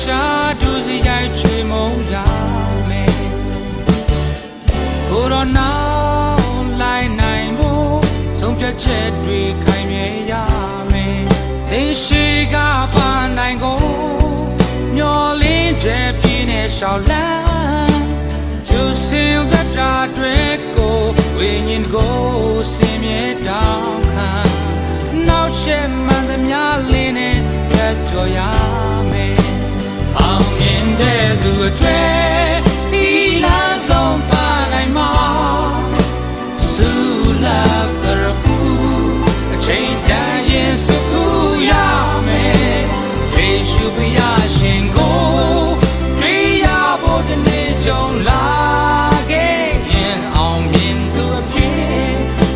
ရှာဒူစီရိုက်ချွေမုံရမယ်ကိုတော့နောက်လိုက်နိုင်ဖို့ဆုံးဖြတ်ချက်တွေခိုင်မြဲရမယ်သင်ရှိကပါနိုင်ကိုမျောလင်းချက်ပြင်းနဲ့ရှောက်လန်းကျူစင်သက်တာတွေကိုဝိညာဉ်ကိုစင်မြဲတောင်းခံနောက်ရှက်မှန်သမျှလင်းနဲ့ရက်ကြော်ရမယ်အောင်မြင်တဲ့သူတွေဒီလမ်းဆုံးပါနိုင်မှာဆူလာကရပူအချိန်တန်ရင်စုကူရမယ်ယေရှုဘုရားရှင်ကိုတွေ့ရဖို့တနေ့ကြုံလာခဲ့ရင်အောင်မြင်သူအဖြစ်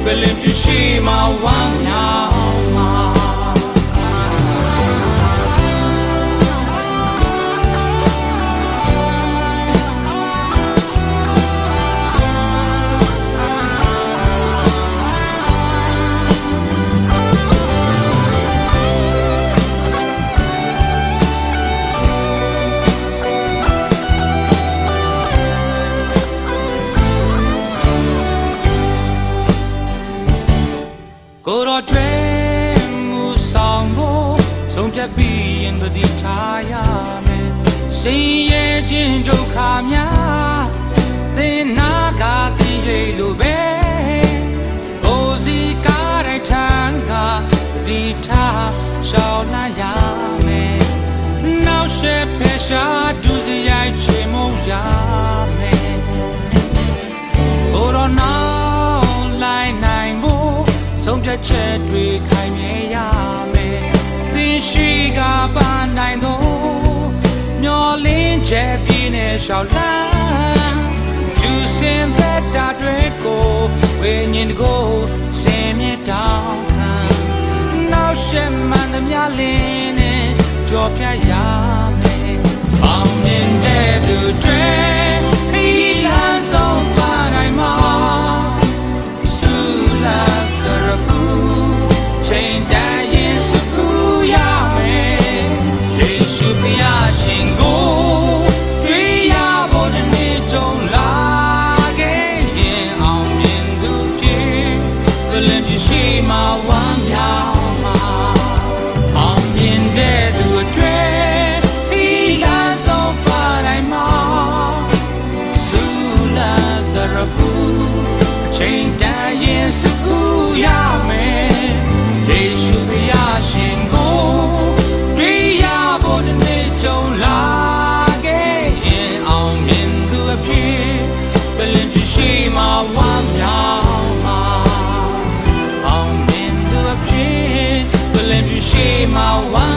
ဘယ်လိုရှိမှဝမ်းမြောက်မှာကိုတော့တွေမူဆောင်ဖို့ဆုံးဖြတ်ပြီးရင်တတိထားရမယ်ဆင်းရဲခြင်းဒုက္ခများသင်နာကသိရလို့ပဲကိုယ်စီကားတိုင်းထမ်းကတတိထားရှောင်လာရမယ်နောက်ရှက်ဖယ်ရှားဒူစရိုက်ချေမုံရမယ်ကိုတော့နောက်လိုက်နိုင်ဖို့ဆုံးဖြတ်ချက်တွေခိုင်မြဲရမယ်သင်ရှိကပါနိုင်တော့မျောလင်းချက်ပြင်းနဲ့ရှောက်လန်းကျူစင်သက်တာတွေကိုဝိညာဉ်ကိုစင်မြတောင်းခံနောက်ရှက်မှန်သမျှလင်းနဲ့ကြော်ဖြတ်ရမယ်အောင်မြင်တဲ့သူတွေဒီလမ်းဆုံးပါနိုင်မှာဆူလာချိန်တန်ရင်စုကူရမယ်ယေရှုဘုရားရှင်ကိုတွေ့ရဖို့တနေ့ကြုံလာခဲ့ရင်အောင်မြင်သူဖြစ်ဘယ်လိုရှိမှဝမ်းမြောက်မှာအောင်မြင်တဲ့သူတွေဒီလမ်းဆုံးပါနိုင်မှာဆူလာတဲ့ရပူချိန်တန်ရင်စုကူရမယ်ယေရှုဘုရားရှင်ကိုတွေ့ရဖို့တနေ့ကြုံလာခဲ့ရင်အောင်မြင်သူအဖြစ်ဘယ်လိုရှိမှဝမ်းမြောက်မှာအောင်မြင်သူအဖြစ်ဘယ်လိုရှိမှဝမ်း